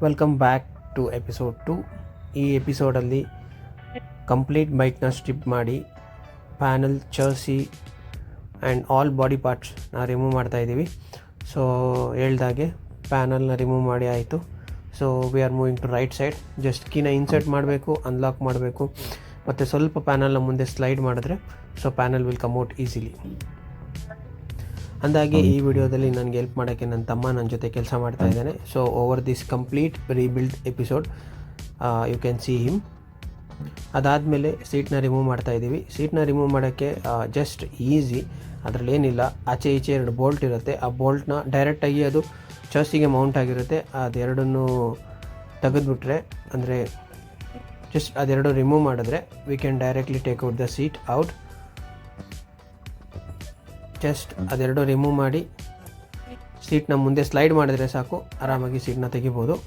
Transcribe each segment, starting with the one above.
Welcome back to episode 2. ಈ ಎಪಿಸೋಡಲ್ಲಿ complete ಬೈಕ್ನ ಸ್ಟ್ರಿಪ್ ಮಾಡಿ ಪ್ಯಾನಲ್, ಚರ್ಸಿ ಆ್ಯಂಡ್ ಆಲ್ ಬಾಡಿ ಪಾರ್ಟ್ಸ್ನ ರಿಮೂವ್ ಮಾಡ್ತಾಯಿದ್ದೀವಿ. ಸೊ ಹೇಳ್ದಾಗೆ ಪ್ಯಾನಲ್ನ ರಿಮೂವ್ ಮಾಡಿ ಆಯಿತು. So we are moving to right side. Just ಕೀನ ಇನ್ಸರ್ಟ್ ಮಾಡಬೇಕು, ಅನ್ಲಾಕ್ ಮಾಡಬೇಕು ಮತ್ತು ಸ್ವಲ್ಪ ಪ್ಯಾನಲ್ನ ಮುಂದೆ ಸ್ಲೈಡ್ ಮಾಡಿದ್ರೆ so panel will come out easily. ಅಂದಾಗೆ ಈ ವಿಡಿಯೋದಲ್ಲಿ ನನಗೆ ಹೆಲ್ಪ್ ಮಾಡೋಕ್ಕೆ ನನ್ನ ತಮ್ಮ ನನ್ನ ಜೊತೆ ಕೆಲಸ ಮಾಡ್ತಾ ಇದ್ದಾನೆ. So over this complete rebuild episode you can see him. ಅದಾದಮೇಲೆ ಸೀಟ್ನ ರಿಮೂವ್ ಮಾಡ್ತಾಯಿದ್ದೀವಿ. ಸೀಟ್ನ ರಿಮೂವ್ ಮಾಡೋಕ್ಕೆ ಜಸ್ಟ್ ಈಸಿ, ಅದರಲ್ಲಿ ಏನಿಲ್ಲ. ಆಚೆ ಈಚೆ 2 ಬೋಲ್ಟ್ ಇರುತ್ತೆ. ಆ ಬೋಲ್ಟ್ನ ಡೈರೆಕ್ಟಾಗಿ ಅದು ಚರ್ಸಿಗೆ ಮೌಂಟ್ ಆಗಿರುತ್ತೆ. ಅದೆರಡನ್ನೂ ತೆಗೆದುಬಿಟ್ರೆ, ಅಂದರೆ ಜಸ್ಟ್ ಅದೆರಡು ರಿಮೂವ್ ಮಾಡಿದ್ರೆ we can directly take out the seat out. Just ಅದೆರಡು ರಿಮೂವ್ ಮಾಡಿ ಸೀಟ್ನ ಮುಂದೆ ಸ್ಲೈಡ್ ಮಾಡಿದ್ರೆ ಸಾಕು, ಆರಾಮಾಗಿ ಸೀಟ್ನ ತೆಗಿಬೋದು.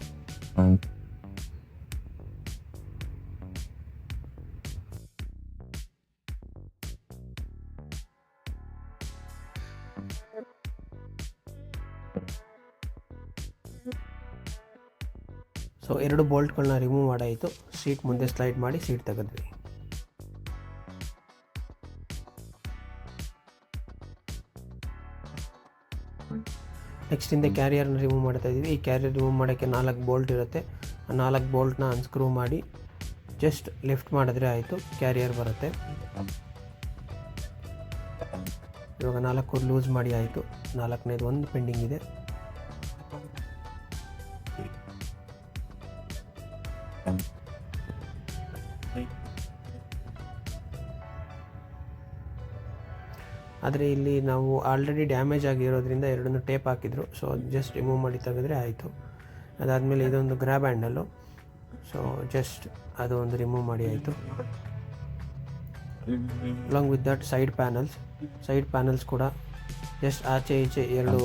ಸೊ 2 ಬೋಲ್ಟ್ಗಳನ್ನ ರಿಮೂವ್ ಮಾಡಾಯಿತು. ಸೀಟ್ ಮುಂದೆ ಸ್ಲೈಡ್ ಮಾಡಿ ಸೀಟ್ ತೆಗೆದ್ವಿ. ನೆಕ್ಸ್ಟ್ ಹಿಂದೆ ಕ್ಯಾರಿಯರ್ನ ರಿಮೂವ್ ಮಾಡ್ತಾ ಇದ್ದೀವಿ. ಈ ಕ್ಯಾರಿಯರ್ ರಿಮೂವ್ ಮಾಡೋಕ್ಕೆ 4 ಬೋಲ್ಟ್ ಇರುತ್ತೆ. ಆ 4 ಬೋಲ್ಟ್ನ ಅನ್ಸ್ಕ್ರೂ ಮಾಡಿ ಜಸ್ಟ್ ಲಿಫ್ಟ್ ಮಾಡಿದ್ರೆ ಆಯಿತು, ಕ್ಯಾರಿಯರ್ ಬರುತ್ತೆ. ಇವಾಗ 4 ಲೂಸ್ ಮಾಡಿ ಆಯಿತು. 4ನೇದು ಒಂದು ಪೆಂಡಿಂಗ್ ಇದೆ. ಆದರೆ ಇಲ್ಲಿ ನಾವು ಆಲ್ರೆಡಿ ಡ್ಯಾಮೇಜ್ ಆಗಿರೋದ್ರಿಂದ 2 ಟೇಪ್ ಹಾಕಿದ್ರು. ಸೊ ಜಸ್ಟ್ ರಿಮೂವ್ ಮಾಡಿ ತೆಗೆದ್ರೆ ಆಯಿತು. ಅದಾದಮೇಲೆ ಇದೊಂದು ಗ್ರ್ಯಾಬ್ ಹ್ಯಾಂಡಲ್ಲು. ಸೊ ಜಸ್ಟ್ ಅದು ಒಂದು ರಿಮೂವ್ ಮಾಡಿ ಆಯಿತು. Along with that side panels ಕೂಡ ಜಸ್ಟ್ ಆಚೆ ಈಚೆ 2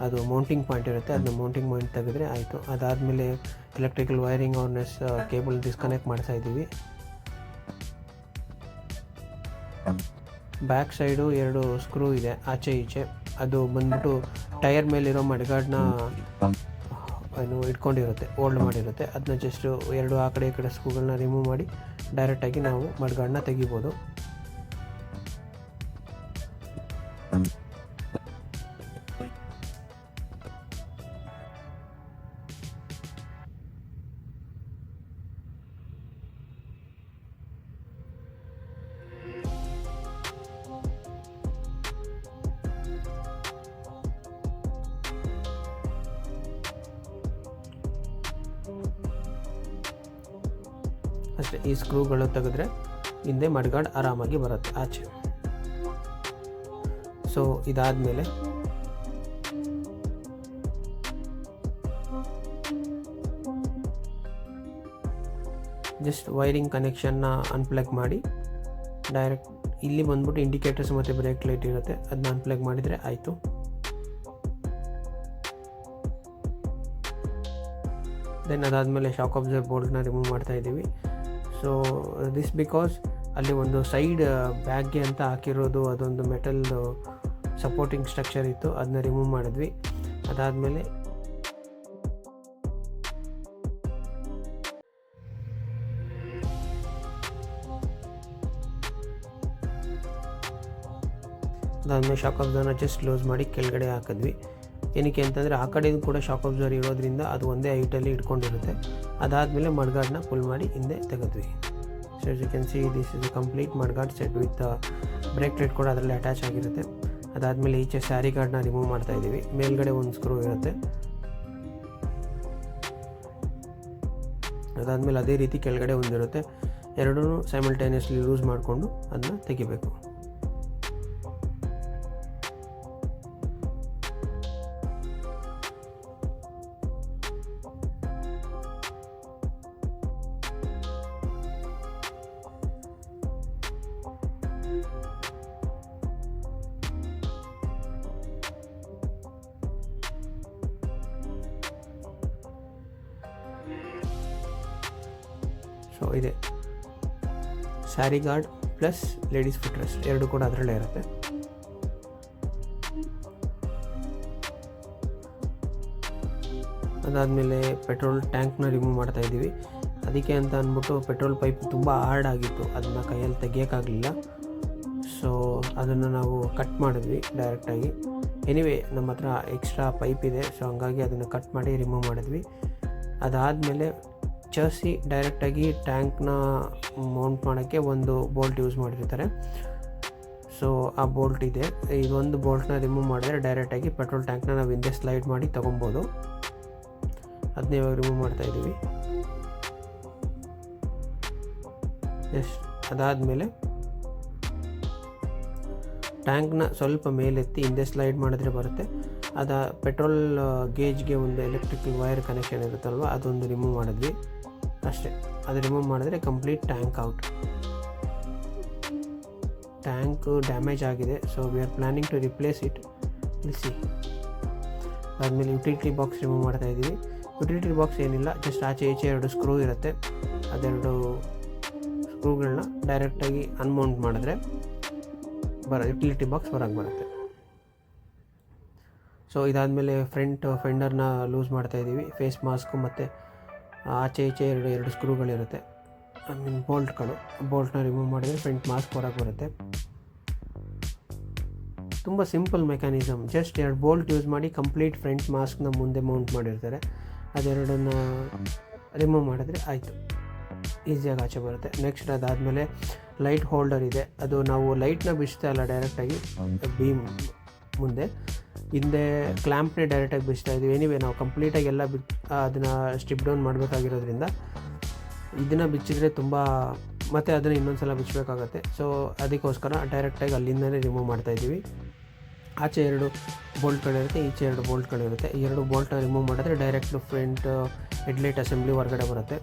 ಅದು ಮೌಂಟಿಂಗ್ ಪಾಯಿಂಟ್ ಇರುತ್ತೆ, ಅದನ್ನ ಮೌಂಟಿಂಗ್ ಪಾಯಿಂಟ್ ತೆಗೆದ್ರೆ ಆಯಿತು. ಅದಾದಮೇಲೆ electrical wiring harness cable disconnect ಮಾಡ್ತಾ ಇದ್ದೀವಿ. ಬ್ಯಾಕ್ ಸೈಡು 2 ಸ್ಕ್ರೂ ಇದೆ ಆಚೆ ಈಚೆ. ಅದು ಬಂದ್ಬಿಟ್ಟು ಟೈರ್ ಮೇಲಿರೋ ಮಡ್ಗಾಡನ್ನ ಏನು ಇಟ್ಕೊಂಡಿರುತ್ತೆ, ಹೋಲ್ಡ್ ಮಾಡಿರುತ್ತೆ. ಅದನ್ನ ಜಸ್ಟ್ 2 ಆ ಕಡೆ ಈ ಕಡೆ ಸ್ಕ್ರೂಗಳನ್ನ ರಿಮೂವ್ ಮಾಡಿ ಡೈರೆಕ್ಟಾಗಿ ನಾವು ಮಡ್ಗಾಡನ್ನ ತೆಗಿಬೋದು. ಅಷ್ಟೇ, ಈ ಸ್ಕ್ರೂಗಳು ತೆಗೆದ್ರೆ ಹಿಂದೆ ಮಡ್ಗಾಡ್ ಆರಾಮಾಗಿ ಬರುತ್ತೆ ಆಚೆ. ಸೊ ಇದಾದಮೇಲೆ ಜಸ್ಟ್ ವೈರಿಂಗ್ ಕನೆಕ್ಷನ್ನ ಅನ್ಪ್ಲಗ್ ಮಾಡಿ ಡೈರೆಕ್ಟ್ ಇಲ್ಲಿ ಬಂದ್ಬಿಟ್ಟು ಇಂಡಿಕೇಟರ್ಸ್ ಮತ್ತು ಬ್ರೇಕ್ ಲೈಟ್ ಇರುತ್ತೆ, ಅದನ್ನ ಅನ್ಪ್ಲಗ್ ಮಾಡಿದರೆ ಆಯಿತು. ದೆನ್ ಅದಾದಮೇಲೆ ಶಾಕ್ ಅಬ್ಸರ್ವ್ ಬೋಲ್ಟ್ನ ರಿಮೂವ್ ಮಾಡ್ತಾ ಇದ್ದೀವಿ. ಸೊ ದಿಸ್ ಬಿಕಾಸ್ ಅಲ್ಲಿ ಒಂದು ಸೈಡ್ ಬ್ಯಾಗ್ಗೆ ಅಂತ ಹಾಕಿರೋದು ಅದೊಂದು ಮೆಟಲ್ ಸಪೋರ್ಟಿಂಗ್ ಸ್ಟ್ರಕ್ಚರ್ ಇತ್ತು, ಅದನ್ನ ರಿಮೂವ್ ಮಾಡಿದ್ವಿ. ಅದಾದಮೇಲೆ ಶಾಕ್ ಅಬ್ಸರ್ವ್ನ ಜಸ್ಟ್ ಕ್ಲೋಸ್ ಮಾಡಿ ಕೆಳಗಡೆ ಹಾಕಿದ್ವಿ. ಏನಕ್ಕೆ ಅಂತಂದರೆ ಆ ಕಡೆಯೂ ಕೂಡ ಶಾಕ್ ಅಬ್ಸರ್ವ್ ಇರೋದ್ರಿಂದ ಅದು ಒಂದೇ ಹೈಟಲ್ಲಿ ಇಟ್ಕೊಂಡಿರುತ್ತೆ. ಅದಾದಮೇಲೆ ಮಡ್ಗಾಡನ್ನ ಪುಲ್ ಮಾಡಿ ಹಿಂದೆ ತೆಗೆದ್ವಿ. So you can see this is a complete mudguard set with brake light ಕೂಡ ಅದರಲ್ಲಿ ಅಟ್ಯಾಚ್ ಆಗಿರುತ್ತೆ. ಅದಾದಮೇಲೆ ಈಚೆ ಸ್ಯಾರಿ ಗಾರ್ಡ್ನ ರಿಮೂವ್ ಮಾಡ್ತಾ ಇದ್ದೀವಿ. ಮೇಲ್ಗಡೆ ಒಂದು ಸ್ಕ್ರೂ ಇರುತ್ತೆ. ಅದಾದಮೇಲೆ ಅದೇ ರೀತಿ ಕೆಳಗಡೆ ಒಂದಿರುತ್ತೆ. ಎರಡೂ ಸೈಮಲ್ಟೇನಿಯಸ್ಲಿ ಯೂಸ್ ಮಾಡಿಕೊಂಡು ಅದನ್ನ ತೆಗಿಬೇಕು. ಸೊ ಇದೆ sari guard plus ladies foot rest 2 ಕೂಡ ಅದರಲ್ಲೇ ಇರುತ್ತೆ. ಅದಾದಮೇಲೆ ಪೆಟ್ರೋಲ್ ಟ್ಯಾಂಕ್ನ ರಿಮೂವ್ ಮಾಡ್ತಾಯಿದ್ದೀವಿ. ಅದಕ್ಕೆ ಅಂತ ಅಂದ್ಬಿಟ್ಟು ಪೆಟ್ರೋಲ್ ಪೈಪ್ ತುಂಬ ಹಾರ್ಡ್ ಆಗಿತ್ತು, ಅದನ್ನು ಕೈಯಲ್ಲಿ ತೆಗಿಯೋಕ್ಕಾಗಲಿಲ್ಲ. ಸೊ ಅದನ್ನು ನಾವು ಕಟ್ ಮಾಡಿದ್ವಿ ಡೈರೆಕ್ಟಾಗಿ. ಎನಿವೇ ನಮ್ಮ ಹತ್ರ ಎಕ್ಸ್ಟ್ರಾ ಪೈಪ್ ಇದೆ, ಸೊ ಹಂಗಾಗಿ ಅದನ್ನು ಕಟ್ ಮಾಡಿ ರಿಮೂವ್ ಮಾಡಿದ್ವಿ. ಅದಾದಮೇಲೆ ಚರ್ಸಿ ಡೈರೆಕ್ಟಾಗಿ ಟ್ಯಾಂಕ್ನ ಮೌಂಟ್ ಮಾಡೋಕ್ಕೆ ಒಂದು ಬೋಲ್ಟ್ ಯೂಸ್ ಮಾಡಿರ್ತಾರೆ. ಸೊ ಆ ಬೋಲ್ಟ್ ಇದೆ, ಇದೊಂದು ಬೋಲ್ಟ್ನ ರಿಮೂವ್ ಮಾಡಿದ್ರೆ ಡೈರೆಕ್ಟಾಗಿ ಪೆಟ್ರೋಲ್ ಟ್ಯಾಂಕ್ನ ನಾವು ಹಿಂದೆ ಸ್ಲೈಡ್ ಮಾಡಿ ತೊಗೊಬೋದು. ಅದನ್ನೇ ಇವಾಗ ರಿಮೂವ್ ಮಾಡ್ತಾಯಿದ್ದೀವಿ. ಅದಾದಮೇಲೆ ಟ್ಯಾಂಕ್ನ ಸ್ವಲ್ಪ ಮೇಲೆತ್ತಿ ಹಿಂದೆ ಸ್ಲೈಡ್ ಮಾಡಿದ್ರೆ ಬರುತ್ತೆ. ಪೆಟ್ರೋಲ್ ಗೇಜ್ಗೆ ಒಂದು ಎಲೆಕ್ಟ್ರಿಕಲ್ ವೈರ್ ಕನೆಕ್ಷನ್ ಇರುತ್ತಲ್ವ, ಅದೊಂದು ರಿಮೂವ್ ಮಾಡಿದ್ವಿ ಅಷ್ಟೇ. ಅದು ರಿಮೂವ್ ಮಾಡಿದ್ರೆ complete tank out. Tank damage ಆಗಿದೆ, so we are planning to replace it. ಸಿ ಆದಮೇಲೆ ಯುಟಿಲಿಟಿ ಬಾಕ್ಸ್ ರಿಮೂವ್ ಮಾಡ್ತಾಯಿದ್ದೀವಿ. ಯುಟಿಲಿಟಿ ಬಾಕ್ಸ್ ಏನಿಲ್ಲ, ಜಸ್ಟ್ ಆಚೆ ಈಚೆ 2 ಸ್ಕ್ರೂ ಇರುತ್ತೆ. ಅದೆರಡು ಸ್ಕ್ರೂಗಳನ್ನ ಡೈರೆಕ್ಟಾಗಿ ಅನ್ಮೌಂಟ್ ಮಾಡಿದ್ರೆ ಯುಟಿಲಿಟಿ ಬಾಕ್ಸ್ ಹೊರಗೆ ಬರುತ್ತೆ. ಸೊ ಇದಾದಮೇಲೆ ಫ್ರಂಟ್ ಫೆಂಡರ್ನ ಲೂಸ್ ಮಾಡ್ತಾಯಿದ್ದೀವಿ. ಫೇಸ್ ಮಾಸ್ಕು ಮತ್ತು ಆಚೆ ಈಚೆ ಎರಡು ಸ್ಕ್ರೂಗಳಿರುತ್ತೆ, ಐ ಮೀನ್ ಬೋಲ್ಟ್ನ ರಿಮೂವ್ ಮಾಡಿದರೆ ಫ್ರಂಟ್ ಮಾಸ್ಕ್ ಹೊರಗೆ ಬರುತ್ತೆ. ತುಂಬ simple mechanism, just 2 bolt use ಮಾಡಿ ಕಂಪ್ಲೀಟ್ ಫ್ರಂಟ್ ಮಾಸ್ಕ್ನ ಮುಂದೆ ಮೌಂಟ್ ಮಾಡಿರ್ತಾರೆ. ಅದೆರಡನ್ನು ರಿಮೂವ್ ಮಾಡಿದ್ರೆ ಆಯಿತು, ಈಸಿಯಾಗಿ ಆಚೆ ಬರುತ್ತೆ. ನೆಕ್ಸ್ಟ್ ಅದಾದಮೇಲೆ ಲೈಟ್ ಹೋಲ್ಡರ್ ಇದೆ. ಅದು ನಾವು ಲೈಟ್ನ ಬಿಚ್ತಾ ಇಲ್ಲ, ಡೈರೆಕ್ಟಾಗಿ ಬೀಮ್ ಮುಂದೆ ಹಿಂದೆ ಕ್ಲ್ಯಾಂಪ್ನೇ ಡೈರೆಕ್ಟಾಗಿ ಬಿಚ್ತಾ ಇದ್ದೀವಿ. ಎನಿವೇ ನಾವು ಕಂಪ್ಲೀಟಾಗಿ ಎಲ್ಲ ಅದನ್ನು ಸ್ಟ್ರಿಪ್ ಡೌನ್ ಮಾಡಬೇಕಾಗಿರೋದ್ರಿಂದ ಇದನ್ನು ಬಿಚ್ಚಿದ್ರೆ ತುಂಬ ಮತ್ತು ಅದನ್ನು ಇನ್ನೊಂದು ಸಲ ಬಿಚ್ಚಬೇಕಾಗತ್ತೆ. ಸೊ ಅದಕ್ಕೋಸ್ಕರ ಡೈರೆಕ್ಟಾಗಿ ಅಲ್ಲಿಂದಲೇ ರಿಮೂವ್ ಮಾಡ್ತಾಯಿದ್ದೀವಿ. ಆಚೆ 2 ಬೋಲ್ಟ್ಗಳಿರುತ್ತೆ, ಈಚೆ 2 ಬೋಲ್ಟ್ಗಳಿರುತ್ತೆ. ಈ 2 ಬೋಲ್ಟ್ನ ರಿಮೂವ್ ಮಾಡಿದ್ರೆ ಡೈರೆಕ್ಟ್ ಫ್ರಂಟ್ ಹೆಡ್ಲೈಟ್ ಅಸೆಂಬ್ಲಿ ಹೊರಗಡೆ ಬರುತ್ತೆ.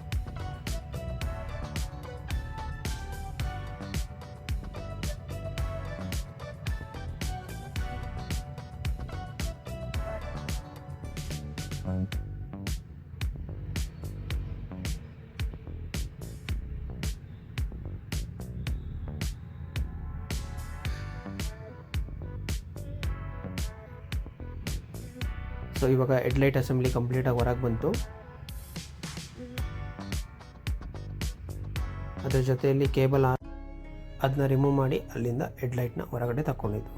ಸೊ ಇವಾಗ ಹೆಡ್ಲೈಟ್ ಅಸೆಂಬ್ಲಿ ಕಂಪ್ಲೀಟಾಗಿ ಹೊರಗೆ ಬಂತು. ಅದರ ಜೊತೆಯಲ್ಲಿ ಕೇಬಲ್ ಅದನ್ನ ರಿಮೂವ್ ಮಾಡಿ ಅಲ್ಲಿಂದ ಹೆಡ್ಲೈಟ್ನ ಹೊರಗಡೆ ತಗೊಂಡಿದ್ದು.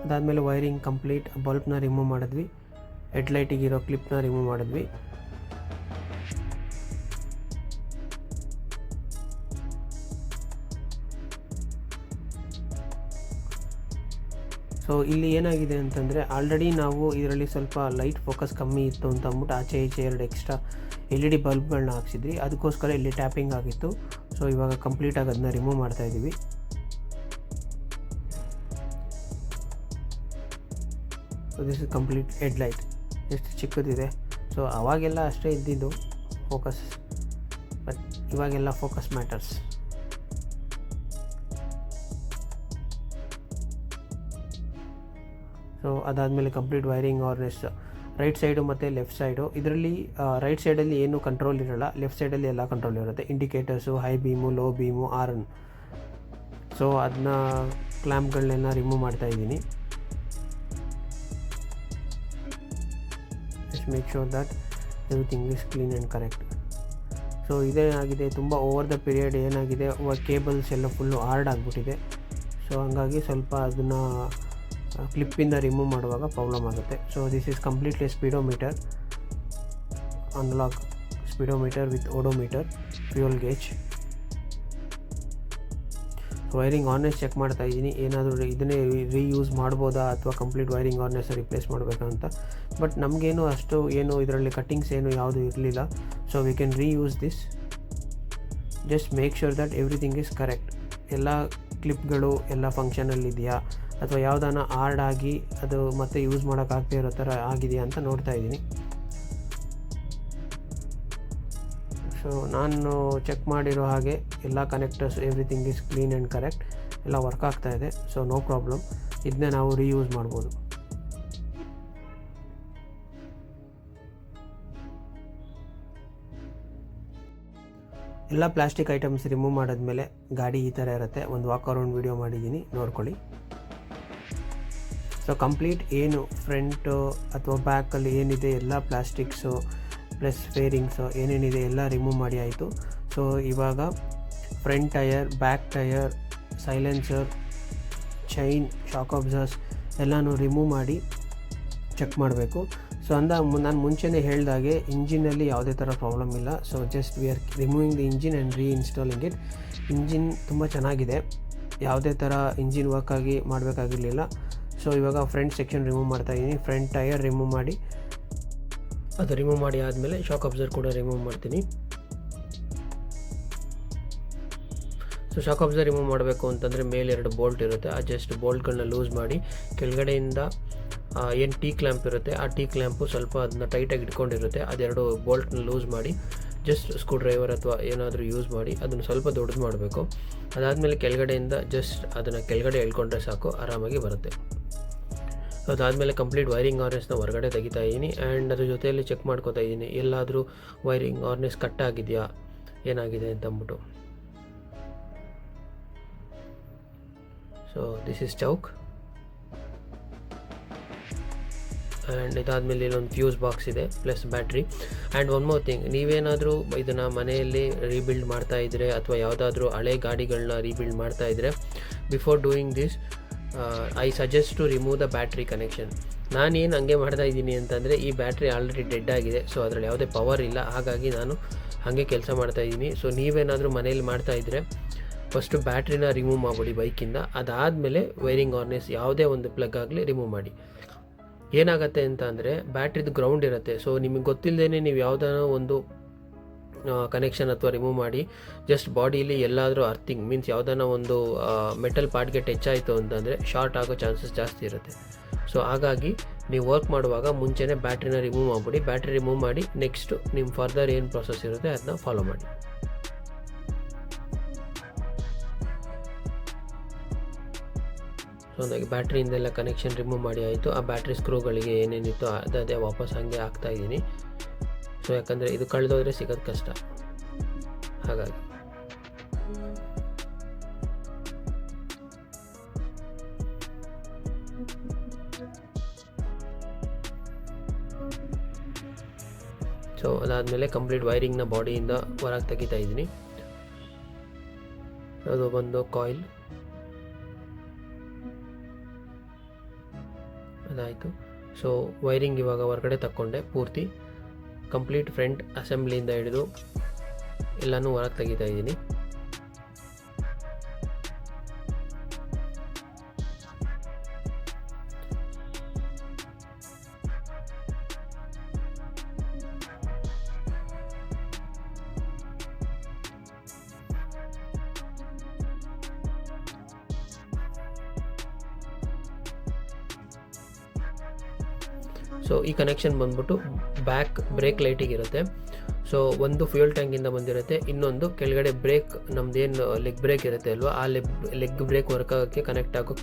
ಅದಾದಮೇಲೆ ವೈರಿಂಗ್ ಕಂಪ್ಲೀಟ್, ಬಲ್ಬ್ನ ರಿಮೂವ್ ಮಾಡಿದ್ವಿ, ಹೆಡ್ಲೈಟಿಗಿರೋ ಕ್ಲಿಪ್ನ ರಿಮೂವ್ ಮಾಡಿದ್ವಿ. ಸೊ ಇಲ್ಲಿ ಏನಾಗಿದೆ ಅಂತಂದರೆ, ಆಲ್ರೆಡಿ ನಾವು ಇದರಲ್ಲಿ ಸ್ವಲ್ಪ ಲೈಟ್ ಫೋಕಸ್ ಕಮ್ಮಿ ಇತ್ತು ಅಂತ ಅಂದ್ಬಿಟ್ಟು ಆಚೆ ಈಚೆ 2 ಎಕ್ಸ್ಟ್ರಾ LED ಬಲ್ಬ್ಗಳನ್ನ ಹಾಕ್ಸಿದ್ವಿ. ಅದಕ್ಕೋಸ್ಕರ ಇಲ್ಲಿ ಟ್ಯಾಪಿಂಗ್ ಆಗಿತ್ತು. ಸೊ ಇವಾಗ ಕಂಪ್ಲೀಟಾಗಿ ಅದನ್ನ ರಿಮೂವ್ ಮಾಡ್ತಾಯಿದ್ದೀವಿ. So this is complete headlight. ಎಷ್ಟು ಚಿಕ್ಕದಿದೆ. ಸೊ ಅವಾಗೆಲ್ಲ ಅಷ್ಟೇ ಇದ್ದಿದ್ದು ಫೋಕಸ್, ಬಟ್ ಇವಾಗೆಲ್ಲ ಫೋಕಸ್ ಮ್ಯಾಟರ್ಸ್. ಸೊ ಅದಾದಮೇಲೆ complete wiring harness right side ಮತ್ತು ಲೆಫ್ಟ್ ಸೈಡು. ಇದರಲ್ಲಿ ರೈಟ್ ಸೈಡಲ್ಲಿ ಏನೂ ಕಂಟ್ರೋಲ್ ಇರೋಲ್ಲ, ಲೆಫ್ಟ್ ಸೈಡಲ್ಲಿ ಎಲ್ಲ ಕಂಟ್ರೋಲ್ ಇರುತ್ತೆ. Indicators, high beam, low beam, horn. So ಅದನ್ನ ಕ್ಲ್ಯಾಂಪ್ಗಳನ್ನೆಲ್ಲ ರಿಮೂವ್ ಮಾಡ್ತಾಯಿದ್ದೀನಿ. Just make sure that everything is clean and correct. So ಇದೇನಾಗಿದೆ, ತುಂಬ ಓವರ್ ದ ಪೀರಿಯಡ್ ಏನಾಗಿದೆ, ಕೇಬಲ್ಸ್ ಎಲ್ಲ ಫುಲ್ಲು ಹಾರ್ಡ್ ಆಗಿಬಿಟ್ಟಿದೆ. ಸೊ ಹಂಗಾಗಿ ಸ್ವಲ್ಪ ಅದನ್ನು ಕ್ಲಿಪ್ಪಿಂದ ರಿಮೂವ್ ಮಾಡುವಾಗ ಪ್ರಾಬ್ಲಮ್ ಆಗುತ್ತೆ. So this is completely speedometer, analogue speedometer with odometer, fuel gauge. Wiring harness check ಮಾಡ್ತಾ ಇದ್ದೀನಿ, ಏನಾದರೂ ಇದನ್ನೇ ರೀಯೂಸ್ ಮಾಡ್ಬೋದಾ ಅಥವಾ ಕಂಪ್ಲೀಟ್ ವೈರಿಂಗ್ ಆರ್ನೆಸ್ ರಿಪ್ಲೇಸ್ ಮಾಡಬೇಕಾ ಅಂತ. ಬಟ್ ನಮಗೇನು ಅಷ್ಟು ಏನು ಇದರಲ್ಲಿ ಕಟ್ಟಿಂಗ್ಸ್ ಏನು ಯಾವುದು ಇರಲಿಲ್ಲ. So we can reuse this. Just make sure that everything is correct. ಎಲ್ಲ ಕ್ಲಿಪ್ಗಳು ಎಲ್ಲ ಫಂಕ್ಷನಲ್ಲಿದೆಯಾ ಅಥವಾ ಯಾವುದಾನ ಹಾರ್ಡ್ ಆಗಿ ಅದು ಮತ್ತೆ ಯೂಸ್ ಮಾಡೋಕ್ಕಾಗದೇ ಇರೋ ಥರ ಆಗಿದೆಯಾ ಅಂತ ನೋಡ್ತಾ ಇದ್ದೀನಿ. ಸೊ ನಾನು ಚೆಕ್ ಮಾಡಿರೋ ಹಾಗೆ ಎಲ್ಲ connectors everything is clean and correct, ಎಲ್ಲ ವರ್ಕ್ ಆಗ್ತಾ ಇದೆ. ಸೊ ನೋ ಪ್ರಾಬ್ಲಮ್, ಇದನ್ನೇ ನಾವು ರೀಯೂಸ್ ಮಾಡ್ಬೋದು. ಎಲ್ಲ ಪ್ಲಾಸ್ಟಿಕ್ ಐಟಮ್ಸ್ ರಿಮೂವ್ ಮಾಡಿದ್ಮೇಲೆ ಗಾಡಿ ಈ ಥರ ಇರುತ್ತೆ. ಒಂದು ವಾಕ್ ಅರೌಂಡ್ ವೀಡಿಯೋ ಮಾಡಿದ್ದೀನಿ, ನೋಡ್ಕೊಳ್ಳಿ. ಸೊ ಕಂಪ್ಲೀಟ್ ಏನು ಫ್ರಂಟು ಅಥವಾ ಬ್ಯಾಕಲ್ಲಿ ಏನಿದೆ ಎಲ್ಲ ಪ್ಲಾಸ್ಟಿಕ್ಸು ಪ್ಲಸ್ ಫೇರಿಂಗ್ಸು ಏನೇನಿದೆ ಎಲ್ಲ ರಿಮೂವ್ ಮಾಡಿ ಆಯಿತು. ಸೊ ಇವಾಗ front tyre, back tyre, silencer, chain, shock absorbers ಎಲ್ಲನೂ ರಿಮೂವ್ ಮಾಡಿ ಚೆಕ್ ಮಾಡಬೇಕು. ಸೊ ನಾನು ಮುಂಚೆನೇ ಹೇಳಿದಾಗೆ ಇಂಜಿನಲ್ಲಿ ಯಾವುದೇ ಥರ ಪ್ರಾಬ್ಲಮ್ ಇಲ್ಲ. So just we are removing the engine and reinstalling it. Engine ತುಂಬ ಚೆನ್ನಾಗಿದೆ, ಯಾವುದೇ ಥರ ಇಂಜಿನ್ ವರ್ಕಾಗಿ ಮಾಡಬೇಕಾಗಿರಲಿಲ್ಲ. ಸೊ ಇವಾಗ ಫ್ರಂಟ್ ಸೆಕ್ಷನ್ ರಿಮೂವ್ ಮಾಡ್ತಾಯಿದ್ದೀನಿ. ಫ್ರಂಟ್ ಟಯರ್ ರಿಮೂವ್ ಮಾಡಿ, ಅದು ರಿಮೂವ್ ಮಾಡಿ ಆದಮೇಲೆ ಶಾಕ್ ಅಬ್ಸರ್ವ್ ಕೂಡ ರಿಮೂವ್ ಮಾಡ್ತೀನಿ. ಸೊ ಶಾಕ್ ಅಬ್ಸರ್ವ್ ರಿಮೂವ್ ಮಾಡಬೇಕು ಅಂತಂದರೆ ಮೇಲೆ 2 ಬೋಲ್ಟ್ ಇರುತ್ತೆ, ಆ ಜಸ್ಟ್ ಬೋಲ್ಟ್ಗಳನ್ನ ಲೂಸ್ ಮಾಡಿ ಕೆಳಗಡೆಯಿಂದ ಏನು ಟೀ ಕ್ಲ್ಯಾಂಪ್ ಇರುತ್ತೆ ಆ ಟೀ ಕ್ಲ್ಯಾಂಪು ಸ್ವಲ್ಪ ಅದನ್ನ ಟೈಟಾಗಿ ಇಟ್ಕೊಂಡಿರುತ್ತೆ, ಅದೆರಡು ಬೋಲ್ಟ್ನ ಲೂಸ್ ಮಾಡಿ ಜಸ್ಟ್ ಸ್ಕ್ರೂ ಡ್ರೈವರ್ ಅಥವಾ ಏನಾದರೂ ಯೂಸ್ ಮಾಡಿ ಅದನ್ನು ಸ್ವಲ್ಪ ದೊಡ್ಡದು ಮಾಡಬೇಕು. ಅದಾದಮೇಲೆ ಕೆಳಗಡೆಯಿಂದ ಜಸ್ಟ್ ಅದನ್ನು ಕೆಳಗಡೆ ಎಳ್ಕೊಂಡ್ರೆ ಸಾಕು, ಆರಾಮಾಗಿ ಬರುತ್ತೆ. ಅದಾದಮೇಲೆ ಕಂಪ್ಲೀಟ್ ವೈರಿಂಗ್ ಹಾರ್ನೆಸ್ನ ಹೊರಗಡೆ ತೆಗಿತಾ ಇದ್ದೀನಿ ಆ್ಯಂಡ್ ಅದ್ರ ಜೊತೆಯಲ್ಲಿ ಚೆಕ್ ಮಾಡ್ಕೋತಾ ಇದ್ದೀನಿ ಎಲ್ಲಾದರೂ ವೈರಿಂಗ್ ಹಾರ್ನೆಸ್ ಕಟ್ ಆಗಿದೆಯಾ, ಏನಾಗಿದೆ ಅಂತ ಅಂದ್ಬಿಟ್ಟು. So this is choke and ಇದಾದಮೇಲೆ ಇಲ್ಲೊಂದು ಫ್ಯೂಸ್ ಬಾಕ್ಸ್ ಇದೆ plus battery. And one more thing, ನೀವೇನಾದರೂ ಇದನ್ನು ಮನೆಯಲ್ಲಿ ರೀಬಿಲ್ಡ್ ಮಾಡ್ತಾಯಿದ್ರೆ ಅಥವಾ ಯಾವುದಾದ್ರೂ ಹಳೆ ಗಾಡಿಗಳನ್ನ ರೀಬಿಲ್ಡ್ ಮಾಡ್ತಾಯಿದ್ರೆ before doing this I suggest to remove the battery connection. ನಾನೇನು ಹಂಗೆ ಮಾಡ್ತಾಯಿದ್ದೀನಿ ಅಂತಂದರೆ ಈ ಬ್ಯಾಟ್ರಿ ಆಲ್ರೆಡಿ ಡೆಡ್ ಆಗಿದೆ, ಸೊ ಅದರಲ್ಲಿ ಯಾವುದೇ ಪವರ್ ಇಲ್ಲ, ಹಾಗಾಗಿ ನಾನು ಹಾಗೆ ಕೆಲಸ ಮಾಡ್ತಾಯಿದ್ದೀನಿ. ಸೊ ನೀವೇನಾದರೂ ಮನೇಲಿ ಮಾಡ್ತಾಯಿದ್ರೆ ಫಸ್ಟು ಬ್ಯಾಟ್ರಿನ ರಿಮೂವ್ ಮಾಡಿಬಿಡಿ ಬೈಕಿಂದ, ಅದಾದಮೇಲೆ ವೈರಿಂಗ್ ಹಾರ್ನೆಸ್ ಯಾವುದೇ ಒಂದು ಪ್ಲಗ್ ಆಗಲಿ ರಿಮೂವ್ ಮಾಡಿ. ಏನಾಗುತ್ತೆ ಅಂತ ಅಂದರೆ ಬ್ಯಾಟ್ರಿದು ಗ್ರೌಂಡ್ ಇರುತ್ತೆ, ಸೊ ನಿಮಗೆ ಗೊತ್ತಿಲ್ಲದೇ ನೀವು ಯಾವುದಾನ ಒಂದು ಕನೆಕ್ಷನ್ ಅಥವಾ ರಿಮೂವ್ ಮಾಡಿ ಜಸ್ಟ್ ಬಾಡಿಲಿ ಎಲ್ಲಾದರೂ ಅರ್ಥಿಂಗ್ ಮೀನ್ಸ್ ಯಾವುದಾನ ಒಂದು ಮೆಟಲ್ ಪಾರ್ಟ್ಗೆ ಟಚ್ ಆಯಿತು ಅಂತಂದರೆ ಶಾರ್ಟ್ ಆಗೋ ಚಾನ್ಸಸ್ ಜಾಸ್ತಿ ಇರುತ್ತೆ. ಸೊ ಹಾಗಾಗಿ ನೀವು ವರ್ಕ್ ಮಾಡುವಾಗ ಮುಂಚೆನೇ ಬ್ಯಾಟ್ರಿನ ರಿಮೂವ್ ಮಾಡಿಬಿಡಿ. ಬ್ಯಾಟ್ರಿ ರಿಮೂವ್ ಮಾಡಿ ನೆಕ್ಸ್ಟು ನಿಮ್ಮ ಫರ್ದರ್ ಏನು ಪ್ರೊಸೆಸ್ ಇರುತ್ತೆ ಅದನ್ನ ಫಾಲೋ ಮಾಡಿ. ಸೊ ಹಾಗಾಗಿ ಬ್ಯಾಟ್ರಿಯಿಂದೆಲ್ಲ ಕನೆಕ್ಷನ್ ರಿಮೂವ್ ಮಾಡಿ ಆಯಿತು. ಆ ಬ್ಯಾಟ್ರಿ ಸ್ಕ್ರೂಗಳಿಗೆ ಏನೇನಿತ್ತು ಅದೇ ವಾಪಸ್ ಹಾಗೆ ಹಾಕ್ತಾಯಿದ್ದೀನಿ. ಸೊ ಯಾಕಂದರೆ ಇದು ಕಳೆದೋದ್ರೆ ಸಿಗೋದು ಕಷ್ಟ, ಹಾಗಾಗಿ. ಸೊ ಅದಾದಮೇಲೆ ಕಂಪ್ಲೀಟ್ ವೈರಿಂಗ್ನ ಬಾಡಿಯಿಂದ ಹೊರಗೆ ತೆಗಿತಾ ಇದ್ದೀನಿ. ಅದು ಬಂದು ಕಾಯಿಲ್ ಅದಾಯಿತು. ಸೊ ವೈರಿಂಗ್ ಇವಾಗ ಹೊರಗಡೆ ತಕ್ಕೊಂಡೆ, ಪೂರ್ತಿ ಕಂಪ್ಲೀಟ್ ಫ್ರಂಟ್ ಅಸೆಂಬ್ಲಿಯಿಂದ ಹಿಡಿದು ಎಲ್ಲನೂ ಹೊರಗೆ ತೆಗಿತಾ ಇದ್ದೀನಿ. ಸೊ ಈ ಕನೆಕ್ಷನ್ ಬಂದ್ಬಿಟ್ಟು ಬ್ಯಾಕ್ ಬ್ರೇಕ್ ಲೈಟಿಗಿರುತ್ತೆ. ಸೊ ಒಂದು ಫ್ಯೂಯಲ್ ಟ್ಯಾಂಕಿಂದ ಬಂದಿರುತ್ತೆ, ಇನ್ನೊಂದು ಕೆಳಗಡೆ ಬ್ರೇಕ್ ನಮ್ದೇನು ಲೆಗ್ ಬ್ರೇಕ್ ಇರುತ್ತೆ ಅಲ್ವಾ, ಆ ಲೆಗ್ ಬ್ರೇಕ್ ವರ್ಕ್ ಆಗೋಕ್ಕೆ ಕನೆಕ್ಟ್ ಆಗೋ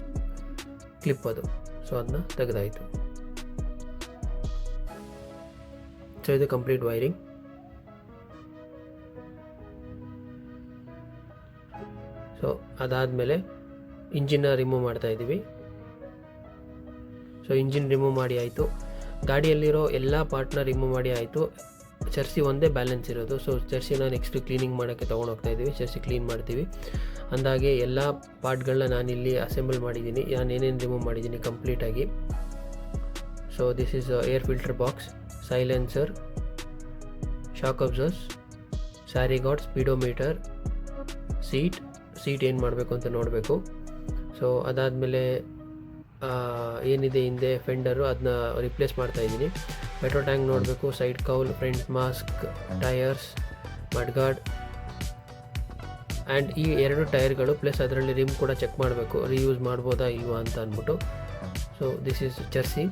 ಕ್ಲಿಪ್ ಅದು. ಸೊ ಅದನ್ನ ತೆಗೆದಾಯಿತು. ಸೊ ಇದು ಕಂಪ್ಲೀಟ್ ವೈರಿಂಗ್. ಸೊ ಅದಾದಮೇಲೆ ಇಂಜಿನ್ನ ರಿಮೂವ್ ಮಾಡ್ತಾ ಇದ್ದೀವಿ. ಸೊ ಇಂಜಿನ್ ರಿಮೂವ್ ಮಾಡಿ ಆಯಿತು. ಗಾಡಿಯಲ್ಲಿರೋ ಎಲ್ಲ ಪಾರ್ಟ್ನ ರಿಮೂವ್ ಮಾಡಿ ಆಯಿತು. ಚರ್ಸಿ ಒಂದೇ ಬ್ಯಾಲೆನ್ಸ್ ಇರೋದು. ಸೊ ಚರ್ಸಿನ ನೆಕ್ಸ್ಟ್ ಕ್ಲೀನಿಂಗ್ ಮಾಡೋಕ್ಕೆ ತೊಗೊಂಡೋಗ್ತಾ ಇದ್ದೀವಿ. ಚರ್ಸಿ ಕ್ಲೀನ್ ಮಾಡ್ತೀವಿ. ಅಂದಾಗೆ ಎಲ್ಲ ಪಾರ್ಟ್ಗಳನ್ನ ನಾನಿಲ್ಲಿ ಅಸೆಂಬಲ್ ಮಾಡಿದ್ದೀನಿ. ನಾನು ಏನೇನು ರಿಮೂವ್ ಮಾಡಿದ್ದೀನಿ ಕಂಪ್ಲೀಟಾಗಿ. So this is air filter box, silencer, shock absorbers, sari guard, speedometer, seat ಏನು ಮಾಡಬೇಕು ಅಂತ ನೋಡಬೇಕು. ಸೊ ಅದಾದಮೇಲೆ ಏನಿದೆ ಹಿಂದೆ ಫೆಂಡರು ಅದನ್ನ ರಿಪ್ಲೇಸ್ ಮಾಡ್ತಾಯಿದ್ದೀನಿ. ಪೆಟ್ರೋಲ್ ಟ್ಯಾಂಕ್ ನೋಡಬೇಕು, side Kaul, front mask, tyres, mudguard and ಈ 2 ಟೈರ್ಗಳು ಪ್ಲಸ್ ಅದರಲ್ಲಿ ರಿಮ್ ಕೂಡ ಚೆಕ್ ಮಾಡಬೇಕು, ರೀಯೂಸ್ ಮಾಡ್ಬೋದಾ ಇಲ್ವಾ ಅಂತ ಅಂದ್ಬಿಟ್ಟು. ಸೊ ದಿಸ್ ಈಸ್ ಚರ್ಸಿ.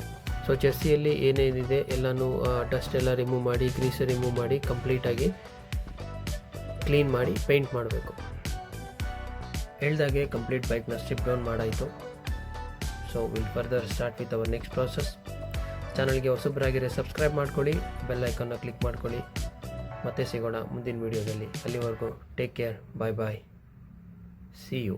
ಸೊ ಚರ್ಸಿಯಲ್ಲಿ ಏನೇನಿದೆ ಎಲ್ಲನೂ ಡಸ್ಟ್ ಎಲ್ಲ ರಿಮೂವ್ ಮಾಡಿ, ಗ್ರೀಸ್ ರಿಮೂವ್ ಮಾಡಿ ಕಂಪ್ಲೀಟಾಗಿ ಕ್ಲೀನ್ ಮಾಡಿ ಪೇಂಟ್ ಮಾಡಬೇಕು. ಹೇಳ್ದಾಗೆ ಕಂಪ್ಲೀಟ್ ಬೈಕ್ನ ಸ್ಟ್ರಿಪ್ ಡೌನ್ ಮಾಡಾಯಿತು. So will further start with our next process. ಚಾನಲ್ಗೆ ಹೊಸಬರಾಗಿರೋ ಸಬ್ಸ್ಕ್ರೈಬ್ ಮಾಡ್ಕೊಳ್ಳಿ, ಬೆಲ್ ಐಕಾನ್ನ ಕ್ಲಿಕ್ ಮಾಡ್ಕೊಳ್ಳಿ. ಮತ್ತೆ ಸಿಗೋಣ ಮುಂದಿನ ವೀಡಿಯೋದಲ್ಲಿ. ಅಲ್ಲಿವರೆಗೂ take care, bye bye, see you.